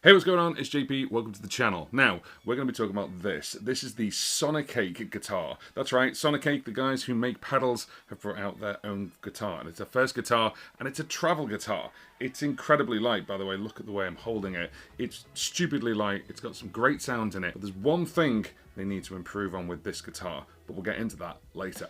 Hey, what's going on? It's JP. Welcome to the channel. Now, we're going to be talking about this. This is the Sonicake guitar. That's right, Sonicake, the guys who make pedals, have brought out their own guitar. And it's a first guitar, and it's a travel guitar. It's incredibly light, by the way. Look at the way I'm holding it. It's stupidly light. It's got some great sounds in it. But there's one thing they need to improve on with this guitar, but we'll get into that later.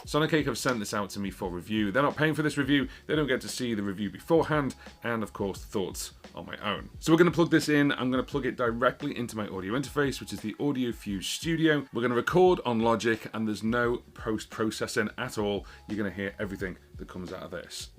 Sonicake have sent this out to me for review. They're not paying for this review. They don't get to see the review beforehand, and of course thoughts on my own. So we're going to plug this in. I'm going to plug it directly into my audio interface, which is the Audio Fuse Studio. We're going to record on Logic, and there's no post-processing at all. You're going to hear everything that comes out of this.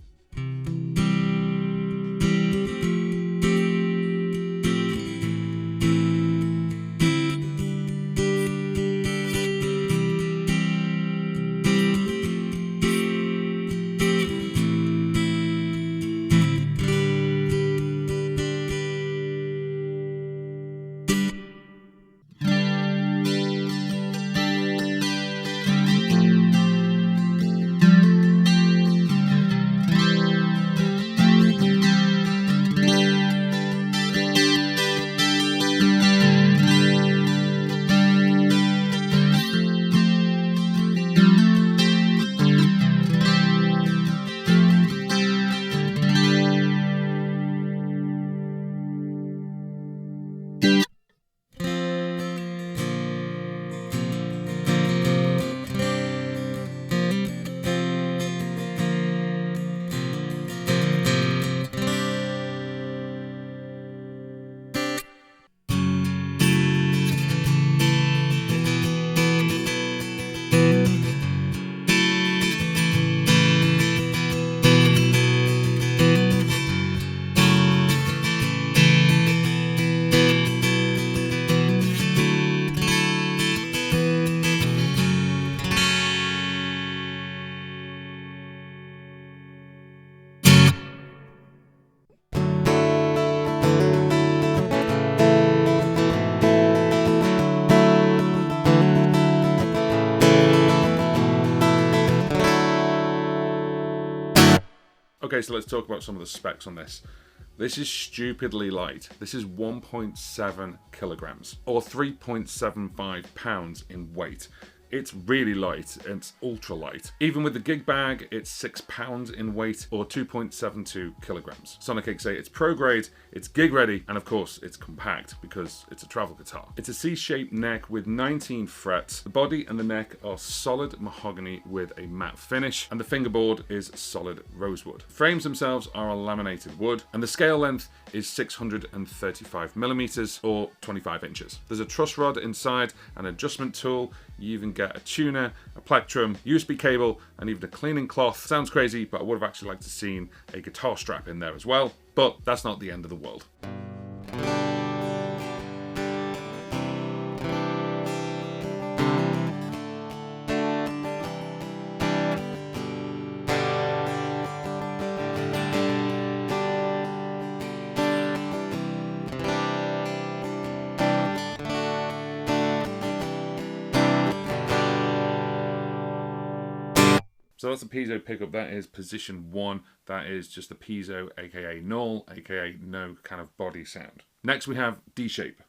Okay, so let's talk about some of the specs on this. This is stupidly light. This is 1.7 kilograms or 3.75 pounds in weight. It's really light, it's ultra light. Even with the gig bag, it's 6 pounds in weight or 2.72 kilograms. Sonicake say it's pro grade, it's gig ready, and of course it's compact because it's a travel guitar. It's a C-shaped neck with 19 frets. The body and the neck are solid mahogany with a matte finish, and the fingerboard is solid rosewood. Frames themselves are a laminated wood, and the scale length is 635 millimeters or 25 inches. There's a truss rod inside, an adjustment tool. You even get a tuner, a plectrum, USB cable, and even a cleaning cloth. Sounds crazy, but I would have actually liked to have seen a guitar strap in there as well. But that's not the end of the world. So that's a piezo pickup. That is position 1. That is just the piezo, aka null, aka no kind of body sound. Next we have D shape.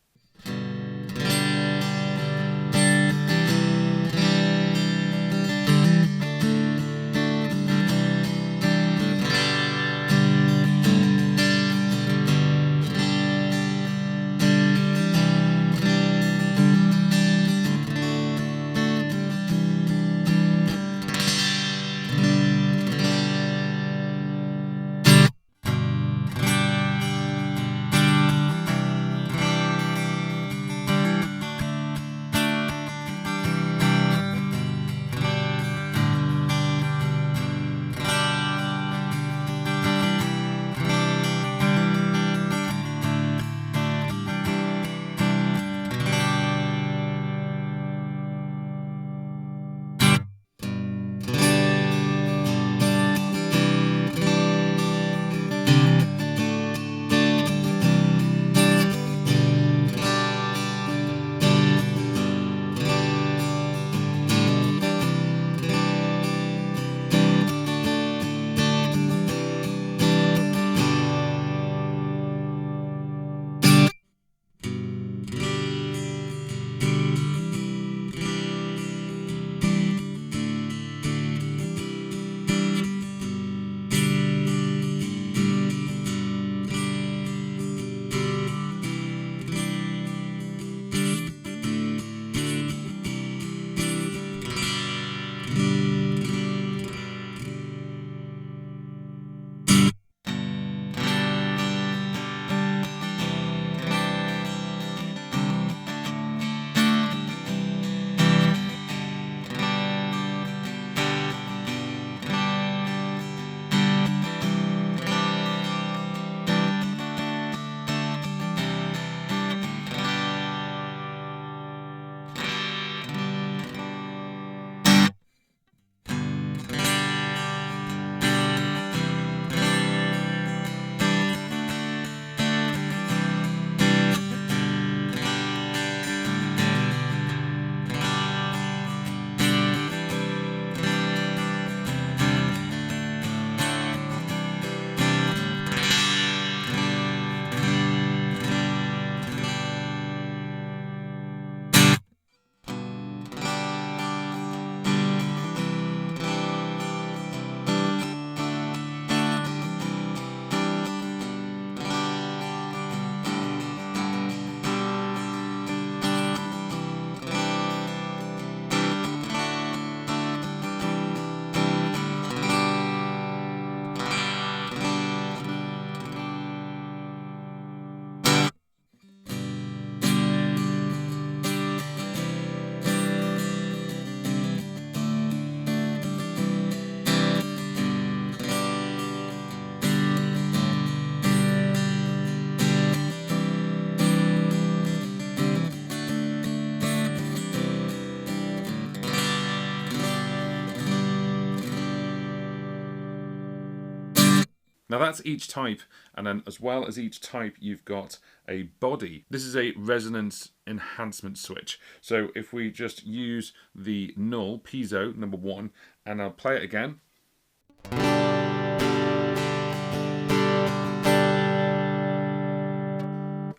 Now that's each type, and then as well as each type you've got a body. This is a resonance enhancement switch. So if we just use the null, piezo, number 1, and I'll play it again.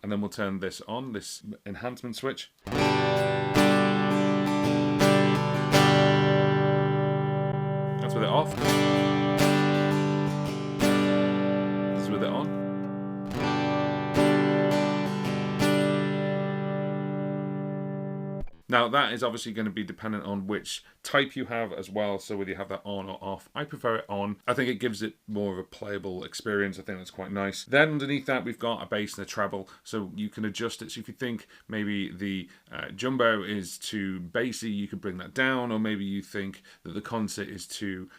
And then we'll turn this on, this enhancement switch. That's with it off. This is with it on. Now that is obviously going to be dependent on which type you have as well, so whether you have that on or off. I prefer it on. I think it gives it more of a playable experience. I think that's quite nice. Then underneath that we've got a bass and a treble, so you can adjust it. So if you think maybe the jumbo is too bassy, you could bring that down, or maybe you think that the concert is too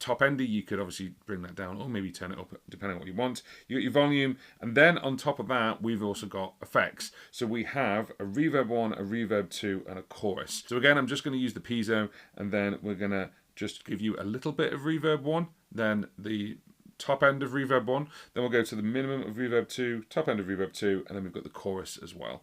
top endy, you could obviously bring that down, or maybe turn it up depending on what you want. You got your volume, and then on top of that we've also got effects. So we have a reverb 1, a reverb 2, and a chorus. So again, I'm just going to use the piezo, and then we're going to just give you a little bit of reverb 1, then the top end of reverb 1, then we'll go to the minimum of reverb 2, top end of reverb 2, and then we've got the chorus as well.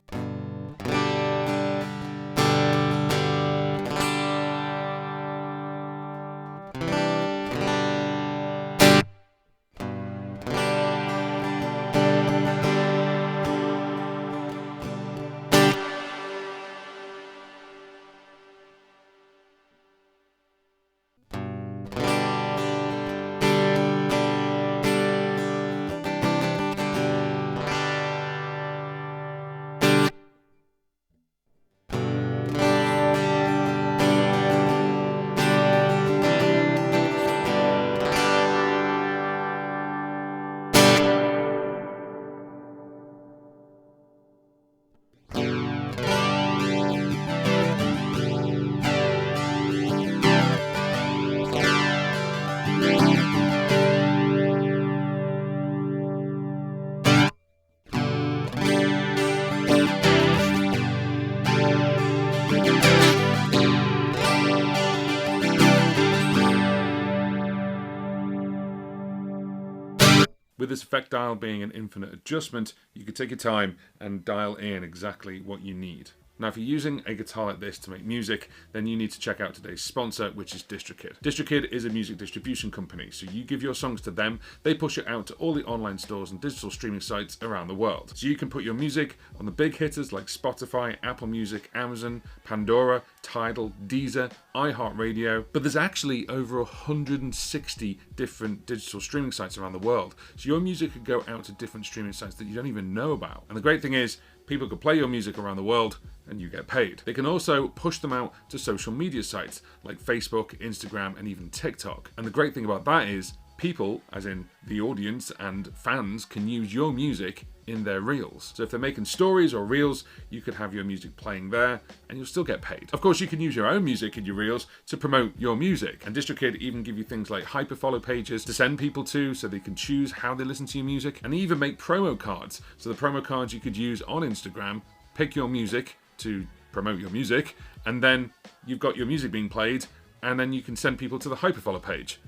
With this effect dial being an infinite adjustment, you can take your time and dial in exactly what you need. Now, if you're using a guitar like this to make music, then you need to check out today's sponsor, which is Distrokid. Distrokid is a music distribution company, so you give your songs to them, they push it out to all the online stores and digital streaming sites around the world. So you can put your music on the big hitters like Spotify, Apple Music, Amazon, Pandora, Tidal, Deezer, iHeartRadio, but there's actually over 160 different digital streaming sites around the world. So your music could go out to different streaming sites that you don't even know about. And the great thing is, people could play your music around the world and you get paid. They can also push them out to social media sites like Facebook, Instagram, and even TikTok. And the great thing about that is people, as in the audience and fans, can use your music in their reels. So if they're making stories or reels, you could have your music playing there and you'll still get paid. Of course, you can use your own music in your reels to promote your music. And Distrokid even give you things like hyperfollow pages to send people to so they can choose how they listen to your music, and even make promo cards. So the promo cards you could use on Instagram, pick your music to promote your music, and then you've got your music being played, and then you can send people to the hyperfollow page.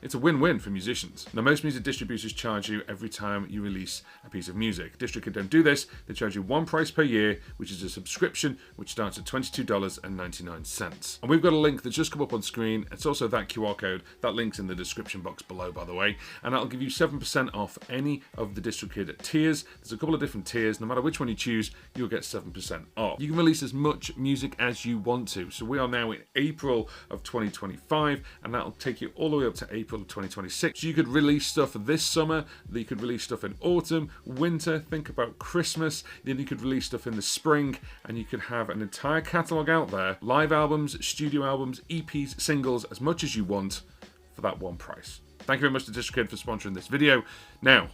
It's a win-win for musicians. Now, most music distributors charge you every time you release a piece of music. Distrokid don't do this. They charge you one price per year, which is a subscription, which starts at $22.99. And we've got a link that's just come up on screen. It's also that QR code. That link's in the description box below, by the way. And that'll give you 7% off any of the Distrokid tiers. There's a couple of different tiers. No matter which one you choose, you'll get 7% off. You can release as much music as you want to. So we are now in April of 2025, and that'll take you all the way up to April of 2026. So you could release stuff this summer, you could release stuff in autumn, winter, think about Christmas, then you could release stuff in the spring, and you could have an entire catalogue out there, live albums, studio albums, EPs, singles, as much as you want for that one price. Thank you very much to Distrokid for sponsoring this video. Now,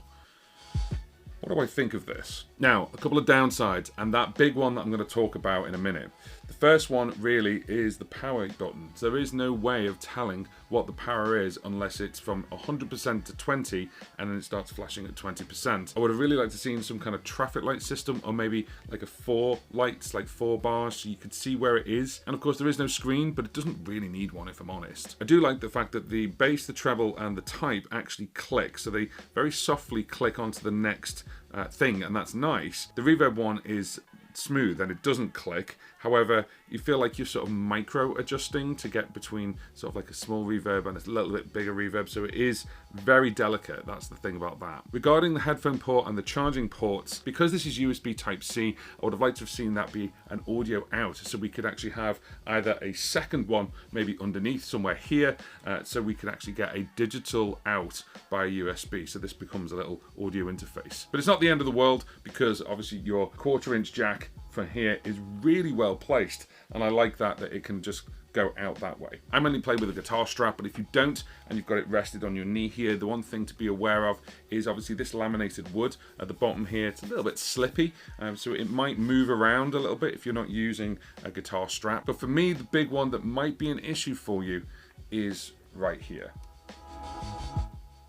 what do I think of this? Now, a couple of downsides, and that big one that I'm going to talk about in a minute. The first one really is the power button. So there is no way of telling what the power is unless it's from 100% to 20 and then it starts flashing at 20%. I would have really liked to see some kind of traffic light system, or maybe like a 4 lights, like 4 bars, so you could see where it is. And of course there is no screen, but it doesn't really need one if I'm honest. I do like the fact that the bass, the treble and the type actually click, so they very softly click onto the next thing, and that's nice. The reverb one is smooth and it doesn't click. However, you feel like you're sort of micro adjusting to get between sort of like a small reverb and a little bit bigger reverb, so it is very delicate. That's the thing about that. Regarding the headphone port and the charging ports, because this is USB Type-C, I would have liked to have seen that be an audio out, so we could actually have either a second one maybe underneath somewhere here, so we could actually get a digital out by USB, so this becomes a little audio interface. But it's not the end of the world, because obviously your 1/4-inch jack from here is really well placed, and I like that it can just go out that way. I mainly play with a guitar strap, but if you don't and you've got it rested on your knee here, the one thing to be aware of is obviously this laminated wood at the bottom here. It's a little bit slippy, so it might move around a little bit if you're not using a guitar strap. But for me, the big one that might be an issue for you is right here.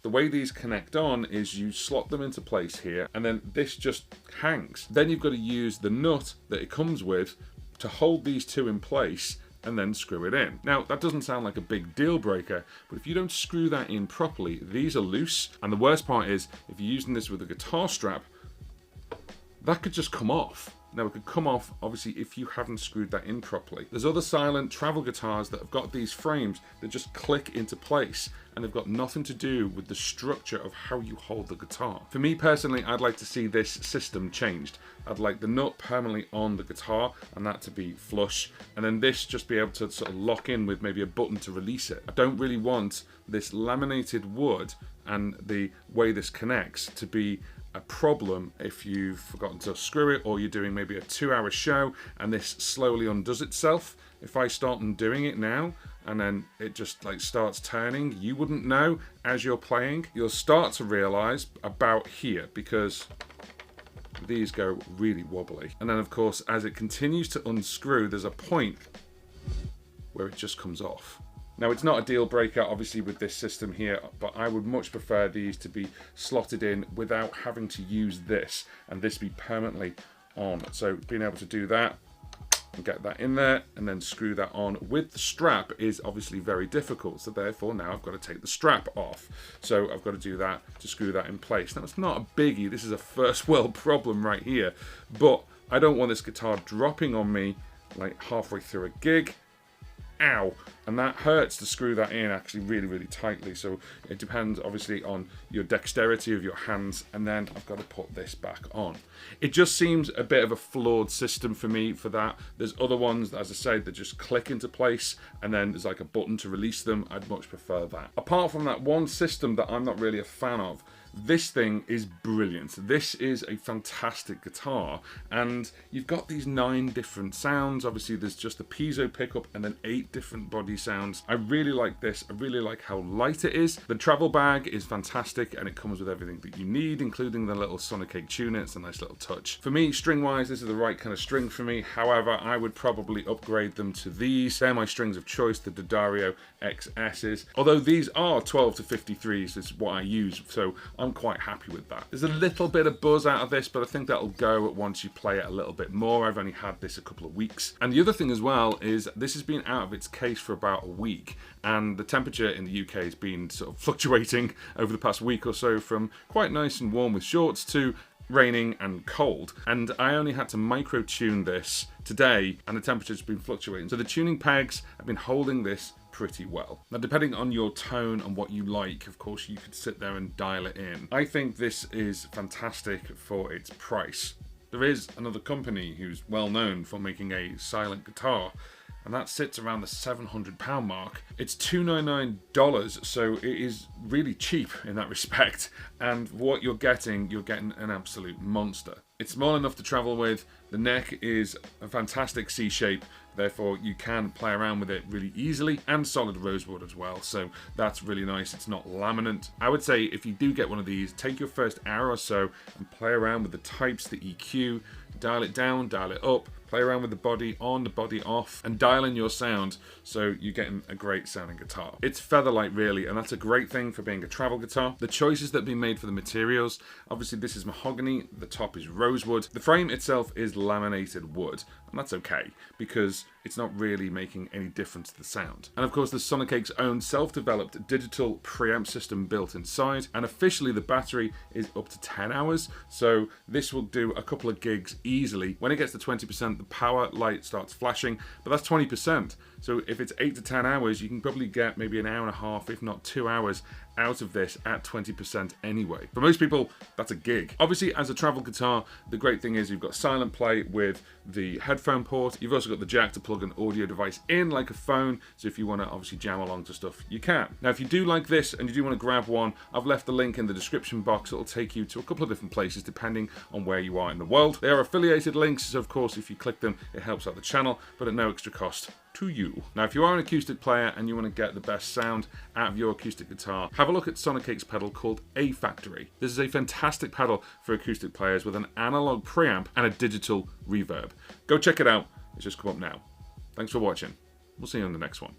The way these connect on is you slot them into place here, and then this just hangs. Then you've got to use the nut that it comes with to hold these two in place and then screw it in. Now, that doesn't sound like a big deal breaker, but if you don't screw that in properly, these are loose. And the worst part is, if you're using this with a guitar strap, that could just come off. Now, it could come off, obviously, if you haven't screwed that in properly. There's other silent travel guitars that have got these frames that just click into place, and they've got nothing to do with the structure of how you hold the guitar. For me personally, I'd like to see this system changed. I'd like the nut permanently on the guitar and that to be flush, and then this just be able to sort of lock in with maybe a button to release it. I don't really want this laminated wood and the way this connects to be a problem if you've forgotten to screw it, or you're doing maybe a 2-hour show and this slowly undoes itself. If I start undoing it now and then it just like starts turning, you wouldn't know as you're playing. You'll start to realize about here, because these go really wobbly. And then of course, as it continues to unscrew, there's a point where it just comes off. Now, it's not a deal breaker, obviously, with this system here, but I would much prefer these to be slotted in without having to use this, and this be permanently on. So being able to do that and get that in there and then screw that on with the strap is obviously very difficult. So therefore now I've got to take the strap off. So I've got to do that to screw that in place. Now, it's not a biggie. This is a first world problem right here, but I don't want this guitar dropping on me like halfway through a gig. Ow, and that hurts to screw that in actually really, really tightly. So it depends obviously on your dexterity of your hands, and then I've got to put this back on. It just seems a bit of a flawed system for me for that. There's other ones, as I said, that just click into place and then there's like a button to release them. I'd much prefer that. Apart from that one system that I'm not really a fan of, this thing is brilliant. This is a fantastic guitar, and you've got these 9 different sounds. Obviously there's just the piezo pickup and then 8 different body sounds. I really like this. I really like how light it is. The travel bag is fantastic, and it comes with everything that you need, including the little Sonicake tuner. It's a nice little touch. For me, string wise, this is the right kind of string for me. However, I would probably upgrade them to these. They're my strings of choice, the D'Addario XS's. Although these are 12 to 53s is what I use, so I'm quite happy with that. There's a little bit of buzz out of this, but I think that'll go once you play it a little bit more. I've only had this a couple of weeks. And the other thing as well is this has been out of its case for about a week, and the temperature in the UK has been sort of fluctuating over the past week or so, from quite nice and warm with shorts to raining and cold. And I only had to micro tune this today, and the temperature's been fluctuating. So the tuning pegs have been holding this pretty well. Now, depending on your tone and what you like, of course, you could sit there and dial it in. I think this is fantastic for its price. There is another company who's well known for making a silent guitar, and that sits around the £700 mark. It's $299, so it is really cheap in that respect. And what you're getting an absolute monster. It's small enough to travel with. The neck is a fantastic C shape. therefore you can play around with it really easily, and solid rosewood as well, so that's really nice. It's not laminate. I would say if you do get one of these, take your first hour or so and play around with the types, the EQ, dial it down, dial it up, play around with the body on, the body off, and dial in your sound so you're getting a great sounding guitar. It's featherlight really, and that's a great thing for being a travel guitar. The choices that have been made for the materials, obviously this is mahogany, the top is rosewood, the frame itself is laminated wood, and that's okay because it's not really making any difference to the sound. And of course the Sonicake's own self-developed digital preamp system built inside, and officially the battery is up to 10 hours, so this will do a couple of gigs easily. When it gets to 20%, the power light starts flashing, but that's 20%. So if it's 8 to 10 hours, you can probably get maybe an hour and a half, if not 2 hours, out of this at 20% anyway. For most people, that's a gig. Obviously, as a travel guitar, the great thing is you've got silent play with the headphone port. You've also got the jack to plug an audio device in like a phone, so if you want to obviously jam along to stuff, you can. Now, if you do like this and you do want to grab one, I've left the link in the description box. It'll take you to a couple of different places depending on where you are in the world. They are affiliated links, so of course, if you click them, it helps out the channel, but at no extra cost to you. Now, if you are an acoustic player and you want to get the best sound out of your acoustic guitar, have a look at Sonicake's pedal called A Factory. This is a fantastic pedal for acoustic players with an analog preamp and a digital reverb. Go check it out. It's just come up now. Thanks for watching. We'll see you on the next one.